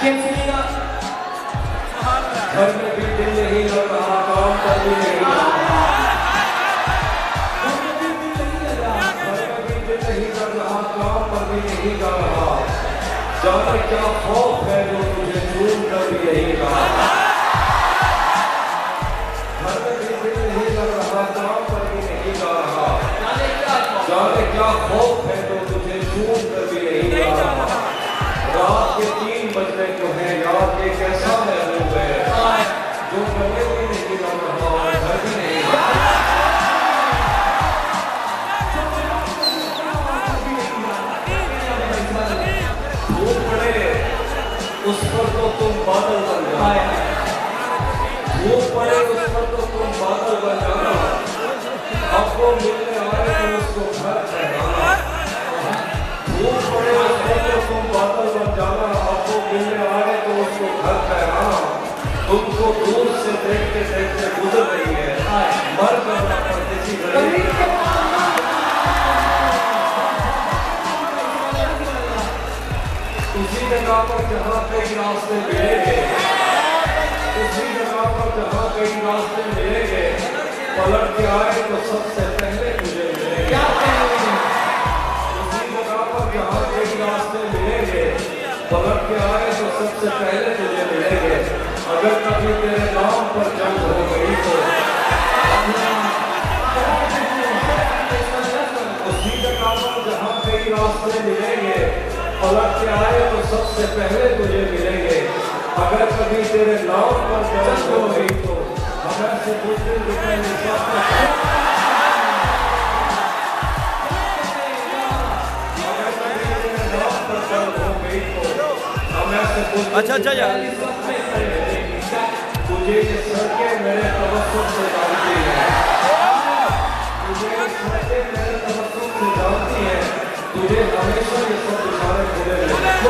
घर में भी दिल नहीं लग रहा, काम पर भी नहीं लग रहा, घर में भी दिल नहीं लग रहा, काम पर भी नहीं जा रहा। जाने क्या खौफ है जो तुझे चूम कर भी नहीं रहा। घर में भी दिल नहीं लग रहा, काम पर भी नहीं जा रहा। जाने क्या खौफ है जो तुझे चूम कर भी नहीं जा रहा। रात के 3 बजने को है, यार ये कैसा महबूब है जो गले भी नहीं लग रहा और घर भी नहीं लग रहा। धूप पड़े उस पर तो तुम बादल बन जाना, धूप पड़े उस पर तो तुम बादल बन जाना। अब वो मिलने आए तो उसको घर ठहराना, धूप पड़े उस पर तो तुम बादल बन जाना। अब वो मिलने आए तो उसको घर ठहराना। तुमको दूर से देखते देखते गुजर रही है, मर करना परदेसी घड़ी। उसी जगह पर जहाँ कई रास्ते मिलेंगे, उसी जगह पर जहाँ कई रास्ते मिलेंगे, पलट के आए तो सबसे पहले तुझे मिलेंगे। उसी जगह पर जहाँ कई रास्ते मिलेंगे, पलट के आए तो सबसे पहले तुझे मिलेंगे। अगर कभी तेरे नाम पर जंग हो गई तो उसी जगह पर जहाँ कई रास्ते मिलेंगे, पलट के आए तो सबसे पहले तुझे मिलेंगे। अगर कभी तेरे नाम पर जंग हो गई तो अगर से कुछ दिन अगर कभी तेरे नाम पर जंग हो गई तो हमें से कुछ अच्छा यार तुझे ये सड़कें मेरे तवज्जुह से जानती हैं, तुझे ये सड़कें मेरे तवज्जुह से जानती हैं। तुझे हमेशा ये सब इशारे खुले रहते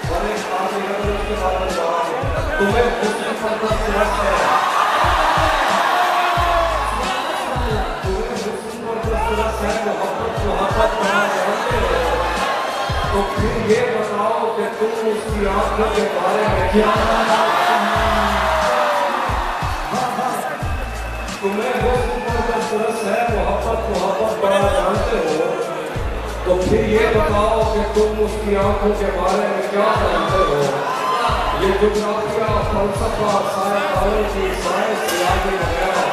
और एक बात अगर उसके बारे में जवाब तुम्हें हुस्न पर बस रस है, तुम्हें हुस्न पर बस रस है, मोहब्बत बना जानते हो। तो फिर ये बताओ कि तुम उसकी आंखों के बारे में क्या तुम्हें हुस्न पर बस रस है, मोहब्बत बड़ा जानते हो। तो फिर ये बताओ कि तुम उसकी आंखों के बारे में क्या जानते हो। ये जुग्राफिया, फलसफा, साइकोलॉजी, साइंस, रियाजी वगैरह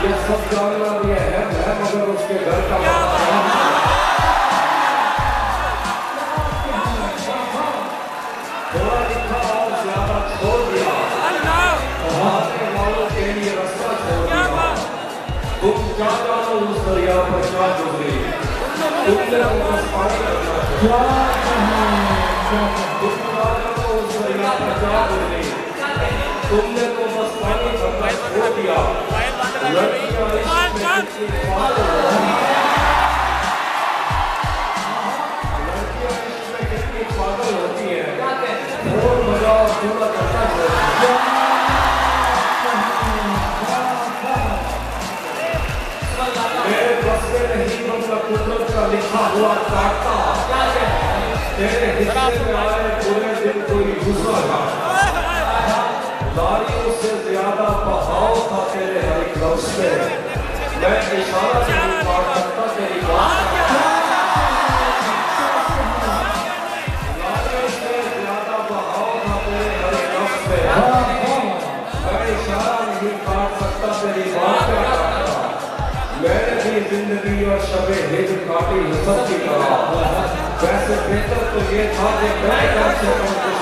ये सब जानना भी अहम है, मगर उसके घर का थोड़ा लिखा और ज्यादा छोड़ दिया, आने वालों के लिए रास्ता छोड़ दिया। तुम क्या जानो उस दरिया पर क्या गुजरी, तुमने बस पानी करना छोड़ा। तुम क्या जानो उस दरिया पर क्या गुजरी, तुमने तो बस पानी करना छोड़ दिया। लड़कियां इश्क में कितनी पागल होती हैं, लड़कियां इश्क में कितनी पागल होती हैं। ढोल बजाओ थोड़ा करना छोड़। मेरे बस में नहीं बनता कुदरत का लिखा हुआ काटता, तेरे हिस्से में आए पूरे दिन कोई दूसरा काटता। लारियों से ज्यादा बहाव था तेरे हर एक लफ्ज़ में, मैं इशारा नहीं काट सकता तेरी बात। लारियों से ज्यादा बहाव था तेरे हर एक लफ्ज़ में, मैं इशारा नहीं काट सकता तेरी बात का काटता। मैंने भी जिंदगी और शबे हिज्र काटी हसद की तरह, वैसे बेहतर तो ये था कि मैं कम से कम कुछ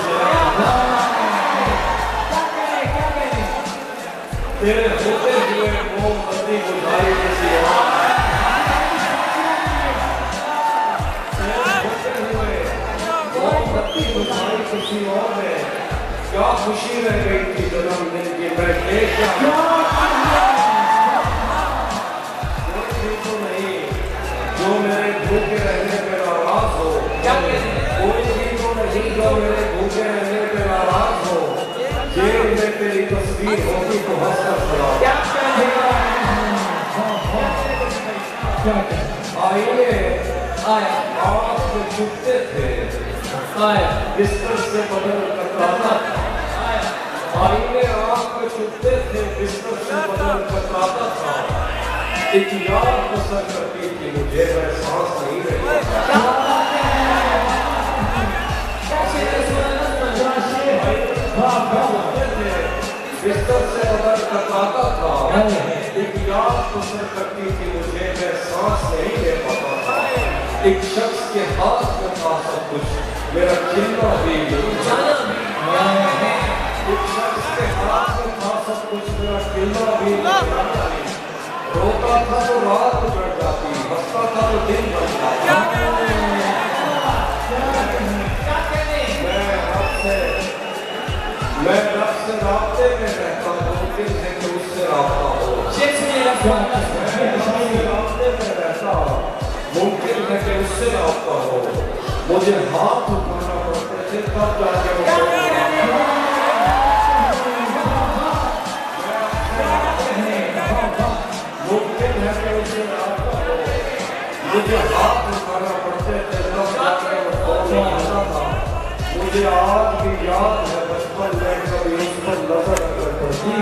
तेरे होते हुए मोमबत्ती बुझाई किसी और, तेरे होते हुए मोमबत्ती बुझाई किसी और ने। क्या खुशी रह गई थी जन्मदिन की, मैं देख तो नहीं जो मेरे भूखे रहने पे नाराज हो, कोई भी तो नहीं जो मेरे भूखे रहने पे नाराज हो। जेल में तेरी तस्वीर होगी तो हंसकर खड़ा, आईने आँख में छुपते थे बिस्तर से बदल कतराता था, आईने आँख में छुपते थे, बिस्तर से बदल कतराता था। एक याद बसर करती थी मुझे, मैं सांस नहीं ले पाता। बिस्तर से बदल कतराता था, एक याद बसर करती थी मुझे, मैं सांस नहीं ले पाता था। एक शख्स के हाथ में था सब कुछ, मेरा चिल्ला भी नहीं जाना भी। एक शख्स के हाथ में था सब कुछ, मेरा चिल्ला भी नहीं जाना भी। रोता था तो रात बढ़ जाती, हंसता था तो दिन बढ़ जाता। मैं रब से राब्ते में रहता हूँ, मुमकिन है कि उससे राब्ता हो। राब्ते में रहता, मुमकिन है कि उससे राब्ता हो। मुझे हाथ उठाना पड़ते थे तब जाके मुमकिन है कि उससे राब्ता हो। मुझे हाथ उठाना पड़ते थे तब जाके वो आता था। मुझे आज भी याद है बचपन में कभी उस पर नजर अगर पड़ती,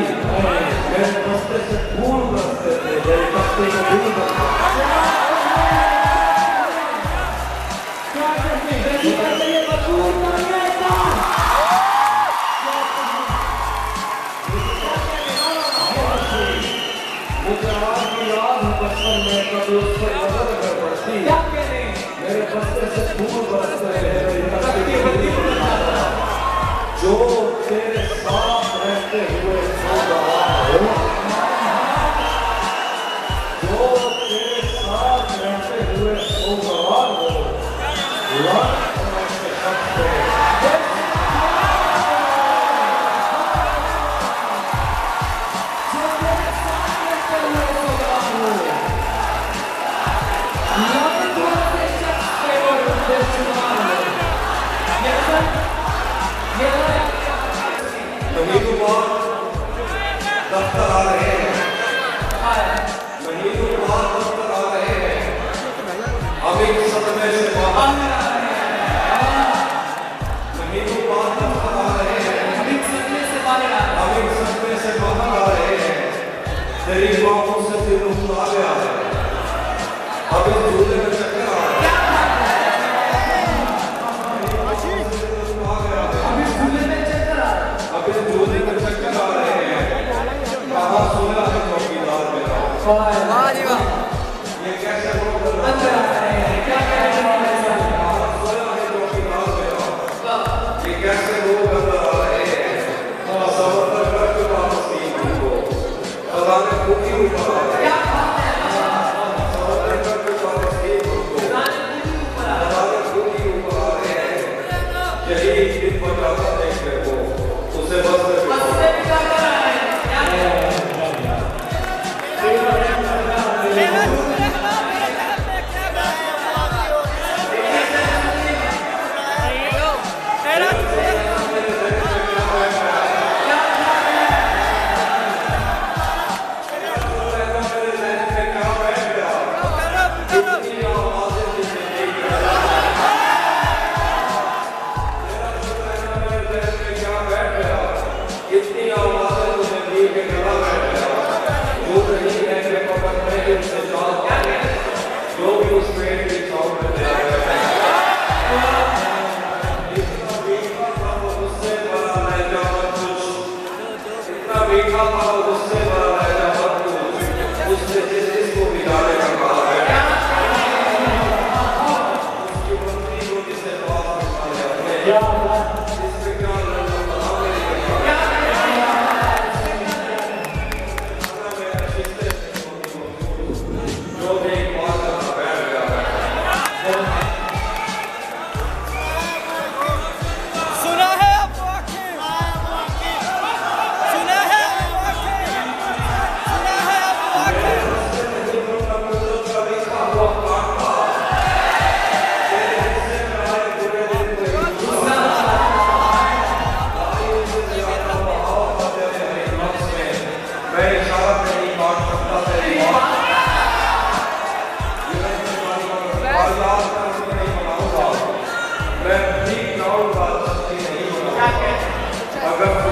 मेरे रास्ते से फूल बरसते थे, मेरे रास्ते से फूल बरसते मुझे आज भी याद है बचपन में कभी उस पर नजर अगर पड़ती, मेरे रास्ते से फूल बरसते थे, मेरे रास्ते से फूल बरसते। जो तेरे साथ रहते हुए सो रहा हो, जो तेरे साथ रहते हुए सो रहा हो, लाख ऐसे शख्स है। महीनों बाद दफ्तर आ रहे हैं, महीनों बाद दफ्तर आ रहे हैं, अब एक सदमे से बाहर, महीनों बाद दफ्तर आ रहे हैं, अब एक सदमे से बाहर आ रहे हैं। तेरी बाहों से दिल उठा गया है, अब इस झूले में चक्कर आ रहे हैं। झूले में चक्कर आ रहे हैं, कहाँ सोया है चौकीदार मेरा। ये कैसे लोग अंदर आ रहे हैं, क्या कह रहे हैं, कहाँ सोया है चौकीदार मेरा। ये कैसे लोग अंदर आ रहे हैं, समर्पण करके वापस नहीं को खुदा ने भूखी ऊपर आ रहे हैं, समर्पण करके वापस नहीं को खुदा ने भूखी ऊपर आ रहे हैं। यही दिन बचाता देखने को उसे बस मैं भी प्राउड बात नहीं क्या बोलूंगा कहते हैं? अगर